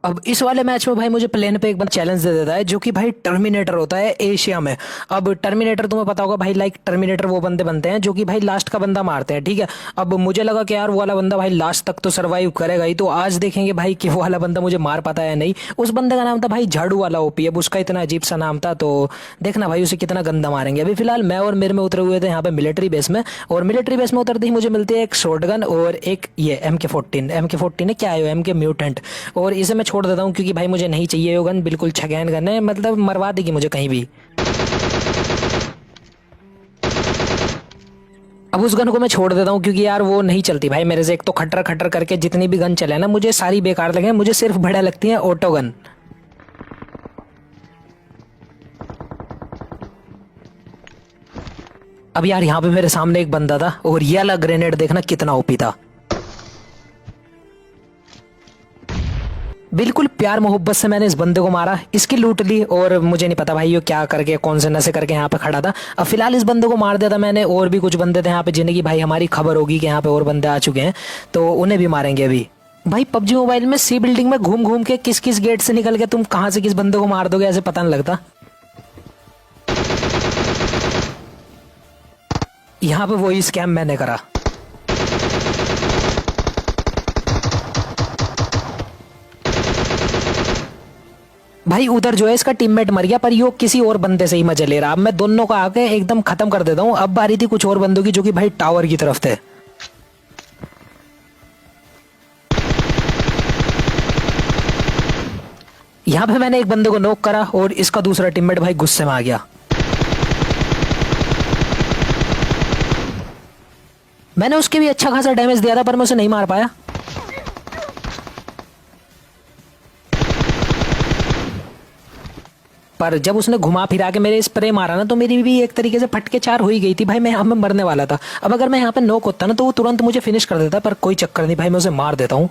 अब इस वाले मैच में भाई मुझे प्लेन पे एक बार चैलेंज दे देता है जो कि भाई टर्मिनेटर होता है एशिया में। अब टर्मिनेटर तुम्हें पता होगा भाई, लाइक टर्मिनेटर वो बंदे बनते हैं जो कि भाई लास्ट का बंदा मारते हैं, ठीक है। अब मुझे लगा कि यार वो वाला बंदा भाई लास्ट तक तो सरवाइव करेगा ही, तो आज देखेंगे भाई कि वो वाला बंदा मुझे मार पाता है या नहीं। उस बंदे का नाम था भाई झाड़ू वाला ओपी। अब उसका इतना अजीब सा नाम था, तो देखना भाई उसे कितना गंदा मारेंगे। अभी फिलहाल मैं और मेरे में उतरे हुए थे यहाँ पे मिलिट्री बेस में, और मिलिट्री बेस में उतरते ही मुझे मिलती है एक शॉटगन और एक ये एम के 14 है, क्या है एम के म्यूटेंट। और इसे मैं छोड़ देता हूँ क्योंकि भाई मुझे नहीं चाहिए वो गन, बिल्कुल छगैन गन है, मतलब मरवा देगी मुझे कहीं भी। अब उस गन को मैं छोड़ देता हूँ क्योंकि यार वो नहीं चलती भाई मेरे से। एक तो खट्टर खट्टर करके जितनी भी गन चले ना मुझे सारी बेकार लगे, मुझे सिर्फ बढ़िया लगती है ऑटो गन। अब यार यहाँ पे मेरे सामने एक बंदा था, और ये वाला ग्रेनेड देखना कितना ओपी था। बिल्कुल प्यार मोहब्बत से मैंने इस बंदे को मारा, इसकी लूट ली, और मुझे नहीं पता भाई ये क्या करके कौन से नशे करके यहाँ पे खड़ा था। अब फिलहाल इस बंदे को मार दिया था मैंने, और भी कुछ बंदे थे यहाँ पे जिन्हें की भाई हमारी खबर होगी कि यहाँ पे और बंदे आ चुके हैं, तो उन्हें भी मारेंगे अभी। भाई पबजी मोबाइल में सी बिल्डिंग में घूम घूम के किस किस गेट से निकल के तुम कहाँ से किस बंदे को मार दोगे ऐसे पता नहीं लगता। यहाँ पे वही स्कैम मैंने करा। भाई उधर जो है इसका टीममेट मर गया, पर यो किसी और बंदे से ही मजे ले रहा। अब मैं दोनों को आके एकदम खत्म कर देता हूँ। अब बारी थी कुछ और बंदों की जो कि भाई टावर की तरफ थे। यहाँ पे मैंने एक बंदे को नॉक करा और इसका दूसरा टीममेट भाई गुस्से में आ गया। मैंने उसके भी अच्छा खासा डैमेज दिया था पर मैं उसे नहीं मार पाया। पर जब उसने घुमा फिरा के मेरे स्प्रे मारा ना, तो मेरी भी एक तरीके से फटके चार हो ही गई थी भाई, मैं यहाँ पे मरने वाला था। अब अगर मैं यहाँ पे नॉक होता ना तो वो तुरंत मुझे फिनिश कर देता, पर कोई चक्कर नहीं भाई, मैं उसे मार देता हूँ।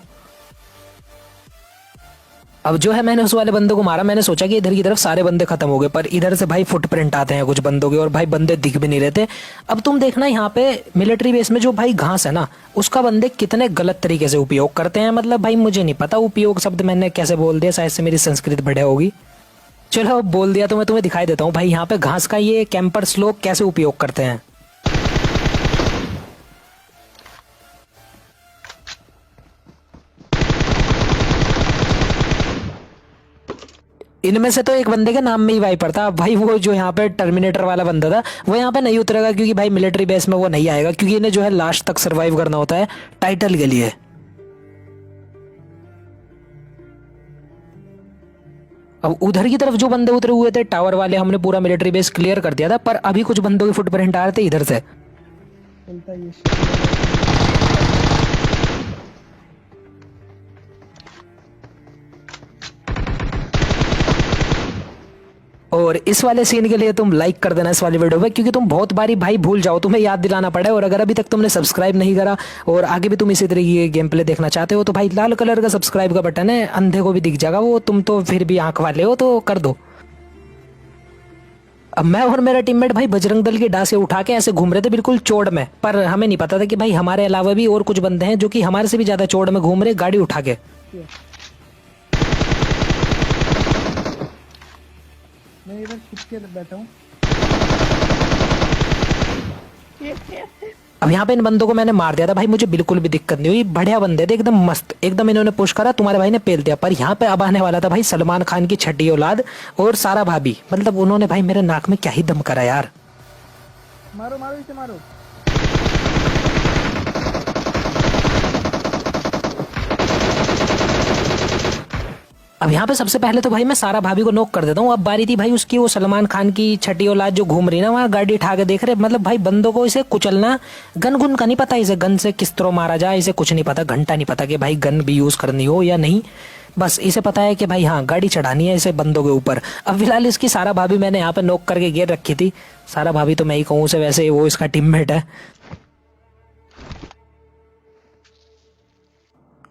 अब जो है मैंने उस वाले बंदे को मारा, मैंने सोचा कि इधर की तरफ सारे बंदे खत्म हो गए, पर इधर से भाई फुटप्रिंट आते हैं कुछ बंदों के, और भाई बंदे दिख भी नहीं रहे थे। अब तुम देखना यहाँ पे मिलिट्री बेस में जो भाई घास है ना, उसका बंदे कितने गलत तरीके से उपयोग करते हैं। मतलब भाई मुझे नहीं पता उपयोग शब्द मैंने कैसे बोल दिया, शायद से मेरी संस्कृत बढ़िया होगी। चलो अब बोल दिया तो मैं तुम्हें दिखाई देता हूँ भाई यहाँ पे घास का ये कैंपर्स लोग कैसे उपयोग करते हैं। इनमें से तो एक बंदे के नाम में ही वाइपर था। भाई वो जो यहाँ पे टर्मिनेटर वाला बंदा था वो यहाँ पे नहीं उतरेगा क्योंकि भाई मिलिट्री बेस में वो नहीं आएगा, क्योंकि इन्हें जो है लास्ट तक सरवाइव करना होता है टाइटल के लिए। अब उधर की तरफ जो बंदे उतरे हुए थे टावर वाले, हमने पूरा मिलिट्री बेस क्लियर कर दिया था, पर अभी कुछ बंदों के फुटप्रिंट आ रहे थे इधर से। चलता है ये shit। और इस वाले सीन के लिए तुम लाइक कर देना इस वाली वीडियो पे, क्योंकि तुम बहुत बारी भाई भूल जाओ, तुम्हें याद दिलाना पड़े। और अगर अभी तक तुमने सब्सक्राइब नहीं करा और आगे भी तुम इसी तरीके के गेम प्ले देखना चाहते हो, तो भाई लाल कलर का सब्सक्राइब का बटन है, अंधे को भी दिख जाएगा वो, तुम तो फिर भी आंख वाले हो तो कर दो। अब मैं और मेरा टीममेट भाई बजरंग दल की डासे उठा के ऐसे घूम रहे थे बिल्कुल चौड़ में, पर हमें नहीं पता था कि भाई हमारे अलावा भी और कुछ बंदे हैं जो कि हमारे से भी ज्यादा चौड़ में घूम रहे गाड़ी उठा के। मैं इधर छिप के बैठा हूँ। अब यहाँ पे इन बंदों को मैंने मार दिया था भाई, मुझे बिल्कुल भी दिक्कत नहीं हुई, बढ़िया बंदे थे एकदम मस्त, एकदम इन्होंने पुश करा, तुम्हारे भाई ने पेल दिया। पर यहाँ पे अब आने वाला था भाई सलमान खान की छठी औलाद और सारा भाभी, मतलब उन्होंने भाई मेरे नाक में क्या ही दम करा यार। मारो मारो इसे मारो। अब यहाँ पे सबसे पहले तो भाई मैं सारा भाभी को नोक कर देता हूँ। अब बारी थी भाई उसकी, वो सलमान खान की छठी औलाद जो घूम रही ना वहाँ गाड़ी उठा के देख रहे, मतलब भाई बंदों को इसे कुचलना, गन गुन का नहीं पता, इसे गन से किस तरह मारा जाए इसे कुछ नहीं पता, घंटा नहीं पता कि भाई गन भी यूज करनी हो या नहीं। बस इसे पता है कि भाई हाँ गाड़ी चढ़ानी है इसे बंदों के ऊपर। अब फिलहाल इसकी सारा भाभी मैंने यहाँ पे नोक करके गिर रखी थी। सारा भाभी तो मैं ही कहूँ उसे, वैसे वो इसका टीममेट है।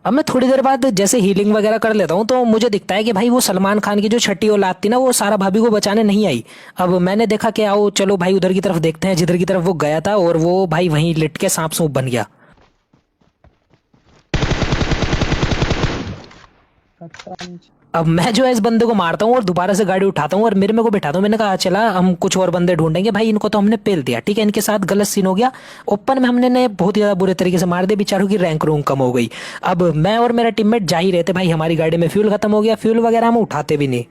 अब मैं थोड़ी देर बाद जैसे हीलिंग वगैरह कर लेता हूँ तो मुझे दिखता है कि भाई वो सलमान खान की जो छठी औलाद थी ना वो सारा भाभी को बचाने नहीं आई। अब मैंने देखा कि आओ चलो भाई उधर की तरफ देखते हैं जिधर की तरफ वो गया था, और वो भाई वहीं लिट के सांप सूप बन गया। खत्म। अब मैं जो है इस बंदे को मारता हूँ और दोबारा से गाड़ी उठाता हूँ और मेरे में को बिठाता हूँ। मैंने कहा चला हम कुछ और बंदे ढूंढेंगे भाई, इनको तो हमने पेल दिया, ठीक है, इनके साथ गलत सीन हो गया। ओपन में हमने ने बहुत ही ज्यादा बुरे तरीके से मार दिया, बेचारों की रैंक रूंक कम हो गई। अब मैं और मेरा टीममेट जा ही रहे थे भाई, हमारी गाड़ी में फ्यूल खत्म हो गया, फ्यूल वगैरह हम उठाते भी नहीं।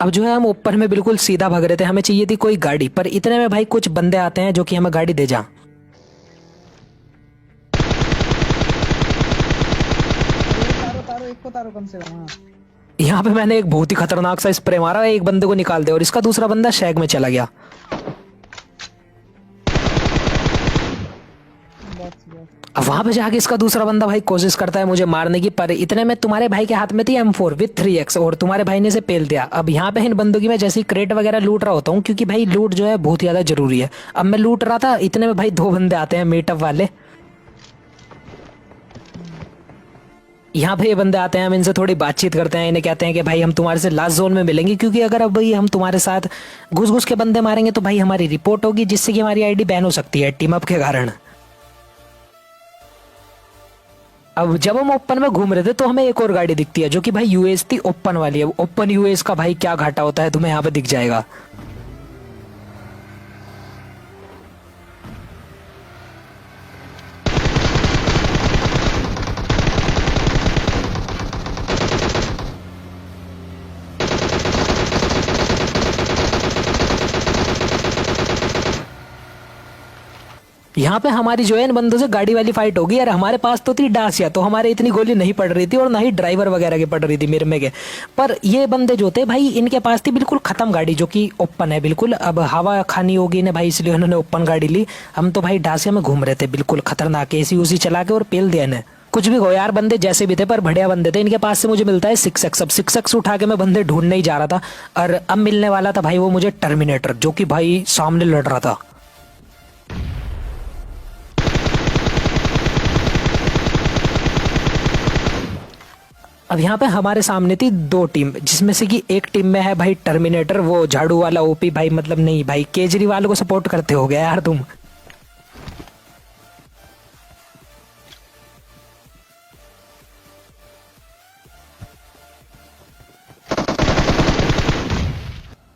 अब जो है हम ऊपर में बिल्कुल सीधा भाग रहे थे, हमें चाहिए थी कोई गाड़ी, पर इतने में भाई कुछ बंदे आते हैं जो कि हमें गाड़ी दे जा। तारो तारो, एक को तारो कम से कम। हाँ यहाँ पे मैंने एक बहुत ही खतरनाक सा स्प्रे मारा, एक बंदे को निकाल दिया और इसका दूसरा बंदा शैग में चला गया। बस बस। अब वहां पे जाके इसका दूसरा बंदा भाई कोशिश करता है मुझे मारने की, पर इतने में तुम्हारे भाई के हाथ में थी M4 विथ 3x और तुम्हारे भाई ने इसे पेल दिया। अब यहाँ पे इन बंदों की मैं जैसे ही क्रेट वगैरह लूट रहा होता हूँ, क्योंकि भाई लूट जो है बहुत ही ज्यादा जरूरी है। अब मैं लूट रहा था, इतने में भाई दो बंदे आते हैं मीटअप वाले। यहाँ पे ये बंदे आते हैं, हम इनसे थोड़ी बातचीत करते हैं, इन्हें कहते हैं कि भाई हम तुम्हारे से लास्ट जोन में मिलेंगे, क्योंकि अगर अब भाई हम तुम्हारे साथ घुस घुस के बंदे मारेंगे तो भाई हमारी रिपोर्ट होगी, जिससे कि हमारी आईडी बैन हो सकती है टीम अप के कारण। अब जब हम ओपन में घूम रहे थे तो हमें एक और गाड़ी दिखती है जो कि भाई यूएस थी, ओपन वाली है। ओपन यूएस का भाई क्या घाटा होता है तुम्हें यहाँ पे दिख जाएगा। यहाँ पे हमारी जो है इन बंदों से गाड़ी वाली फाइट होगी यार। हमारे पास तो थी डासिया, तो हमारे इतनी गोली नहीं पड़ रही थी और ना ही ड्राइवर वगैरह की पड़ रही थी मेरे में के। पर ये बंदे जो थे भाई, इनके पास थी बिल्कुल खत्म गाड़ी जो कि ओपन है बिल्कुल। अब हवा खानी होगी इन्हें भाई, इसलिए उन्होंने ओपन गाड़ी ली। हम तो भाई डासिया में घूम रहे थे बिल्कुल खतरनाक, एसी उसी चला के और पेल दिया इन्हें। कुछ भी हो यार, बंदे जैसे भी थे पर बढ़िया बंदे थे। इनके पास से मुझे मिलता है 6x। अब 6x उठा के मैं बंदे ढूंढने ही जा रहा था और अब मिलने वाला था भाई वो मुझे टर्मिनेटर, जो कि भाई सामने लड़ रहा था। अब यहाँ पे हमारे सामने थी दो टीम, जिसमें से कि एक टीम में है भाई टर्मिनेटर, वो झाड़ू वाला ओपी भाई, मतलब नहीं भाई केजरीवाल को सपोर्ट करते हो गया यार तुम।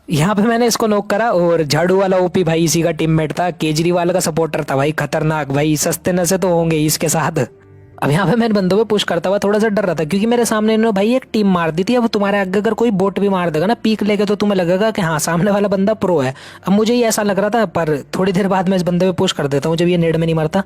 यहाँ पे मैंने इसको नॉक करा और झाड़ू वाला ओपी भाई इसी का टीममेट था, केजरीवाल का सपोर्टर था भाई, खतरनाक भाई, सस्ते नशे तो होंगे ही इसके साथ। अब यहाँ पे मैं बंदों पे पुश करता हुआ थोड़ा सा डर रहा था, क्योंकि मेरे सामने इन्होंने भाई एक टीम मार दी थी। अब तुम्हारे आगे अगर कोई बोट भी मार देगा ना पीक लेके, तो तुम्हें लगेगा कि हाँ सामने वाला बंदा प्रो है। अब मुझे ही ऐसा लग रहा था, पर थोड़ी देर बाद मैं इस बंदे पे पुश कर देता हूँ जब ये नेड में नहीं मरता।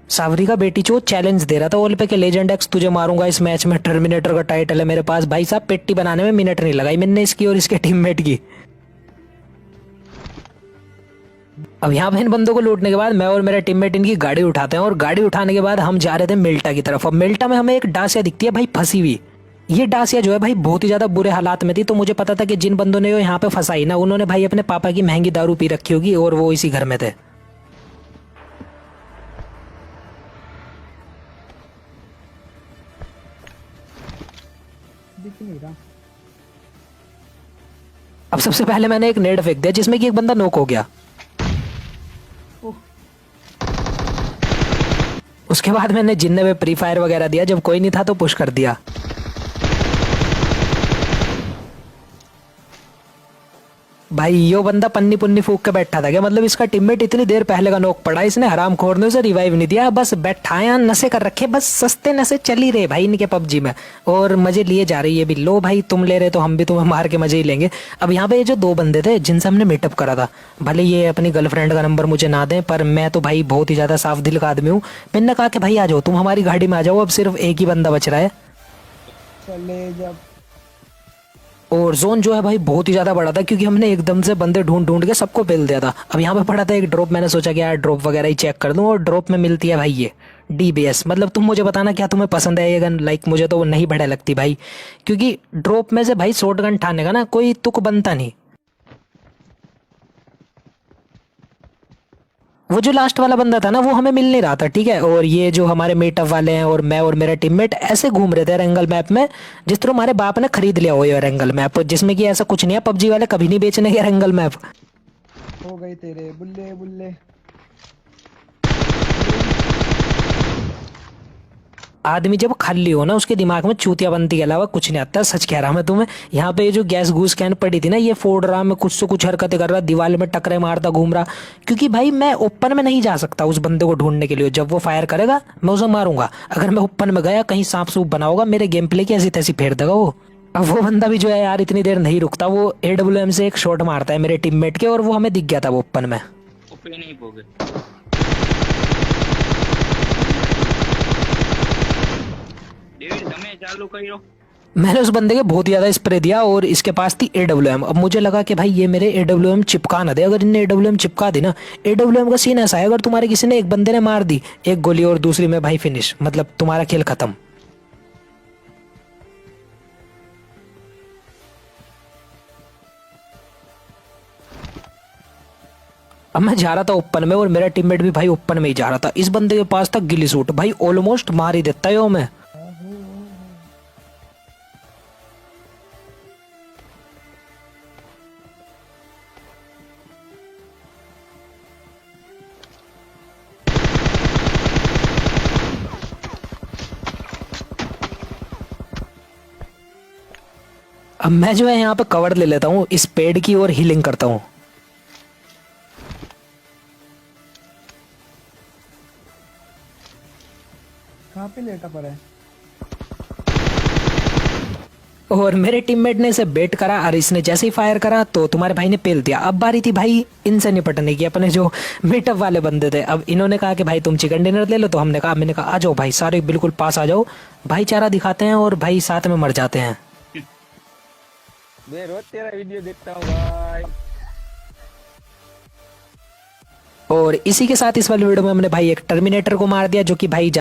सावरी का बेटी चो चैलेंज दे रहा था ओल पे के लेजेंड एक्स तुझे मारूंगा इस मैच में, टर्मिनेटर का टाइटल है मेरे पास। भाई साहब पेट्टी बनाने में मिनट नहीं लगाई मैंने इसकी और इसके टीममेट की। अब यहाँ पे इन बंदों को लूटने के बाद मैं और मेरा टीममेट इनकी गाड़ी उठाते हैं और गाड़ी उठाने के बाद हम जा रहे थे मिल्टा की तरफ। अब मिल्टा में हमें एक डासिया दिखती है भाई फंसी हुई। ये डासिया जो है भाई बहुत ही ज्यादा बुरे हालात में थी, तो मुझे पता था कि जिन बंदों ने यहाँ पे फंसाई ना, उन्होंने भाई अपने पापा की महंगी दारू पी रखी होगी और वो इसी घर में थे। दिख नहीं रहा। अब सबसे पहले मैंने एक नेड फेंक दिया जिसमें कि एक बंदा नॉक हो गया। ओह उसके बाद मैंने जिन्ने पे प्री फायर वगैरह दिया, जब कोई नहीं था तो पुश कर दिया। भाई यो बंदा पन्नी पुन्नी फूक के बैठा था क्या? मतलब इसका टीममेट इतनी देर पहले का नॉक पड़ा, इसने हराम खोर ने उसे रिवाइव नहीं दिया, बस बैठाया नशे कर रखे, बस सस्ते नशे चल ही रहे भाई इनके पबजी में और मजे लिए जा रही है भी। लो भाई तुम ले रहे तो हम भी तुम्हें मार के मजे ही लेंगे। अब यहाँ पे ये जो दो बंदे थे जिनसे हमने मीटअप करा था, भले ये अपनी गर्लफ्रेंड का नंबर मुझे ना दें, पर मैं तो भाई बहुत ही ज्यादा साफ दिल का आदमी हूँ। मैंने कहा कि भाई आ जाओ तुम हमारी गाड़ी में आ जाओ, अब सिर्फ एक ही बंदा बच रहा है। चले जब और जोन जो है भाई बहुत ही ज्यादा बड़ा था, क्योंकि हमने एकदम से बंदे ढूंढ ढूंढ के सबको पेल दिया था। अब यहाँ पे पड़ा था एक ड्रॉप, मैंने सोचा कि यार ड्रॉप वगैरह ही चेक कर दूं, और ड्रॉप में मिलती है भाई ये DBS। मतलब तुम मुझे बताना क्या तुम्हें पसंद है ये गन? लाइक मुझे तो वो नहीं बढ़िया लगती भाई, क्योंकि ड्रॉप में से भाई शॉर्ट गन ठाने का ना कोई तुक बनता नहीं। वो जो लास्ट वाला बंदा था ना वो हमें मिल नहीं रहा था, ठीक है। और ये जो हमारे मीटअप वाले हैं और मैं और मेरा टीममेट ऐसे घूम रहे थे रेंगल मैप में, जिस तरह हमारे बाप ने खरीद लिया हो ये रेंगल मैप, जिसमें कि ऐसा कुछ नहीं है, पबजी वाले कभी नहीं बेचने के रेंगल मैप। हो गई तेरे बुल्ले बुल्ले। आदमी जब खाली हो ना उसके दिमाग में चूतियाबंती के अलावा कुछ नहीं आता, सच कह रहा मैं तुम्हें। यहाँ पे ये जो गैस घूस कैन पड़ी थी ना, ये फोड़ रहा, मैं कुछ से कुछ हरकतें कर रहा, दीवार में टकरे मारता घूम रहा, क्योंकि भाई मैं ओपन में नहीं जा सकता उस बंदे को ढूंढने के लिए। जब वो फायर करेगा मैं उसे मारूंगा, अगर मैं ओपन में गया कहीं सांप सूप बना होगा, मेरे गेम प्ले की ऐसी तैसी फेर देगा वो। अब वो बंदा भी जो है यार इतनी देर नहीं रुकता, वो AWM से एक शॉट मारता है मेरे टीममेट के, और वो हमें दिख गया था वो ओपन में। ओपे नहीं पोगे डेविड તમે ચાલુ કર્યો मैंने उस बंदे के बहुत ज्यादा स्प्रे दिया और इसके पास थी AWM। अब मुझे लगा कि भाई ये मेरे AWM चिपका ना दे, अगर इनने AWM चिपका दी ना, AWM का सीन ऐसा है अगर तुम्हारे किसी ने एक बंदे ने मार दी एक गोली और दूसरी में भाई फिनिश, मतलब तुम्हारा खेल खत्म। अब मैं जा रहा था ओपन में और मेरा टीममेट भी भाई ओपन में ही जा रहा था। इस बंदे के पास था गिली सूट, भाई ऑलमोस्ट मार ही देता है वो मैं। अब मैं जो है यहाँ पे कवर ले लेता हूँ इस पेड़ की और हीलिंग करता हूँ। कहाँ पे लेटा पड़ा है? और मेरे टीममेट ने इसे बेट करा और इसने जैसे ही फायर करा तो तुम्हारे भाई ने पेल दिया। अब बारी थी भाई इनसे निपटने की, अपने जो मीटअप वाले बंदे थे। अब इन्होंने कहा कि भाई तुम चिकन डिनर ले लो, तो मैंने कहा आ जाओ भाई सारे बिल्कुल पास आ जाओ, भाईचारा दिखाते हैं और भाई साथ में मर जाते हैं। मैं रोज तेरा वीडियो देखता हूँ भाई। और इसी के साथ इस वाली वीडियो में हमने भाई एक टर्मिनेटर को मार दिया, जो कि भाई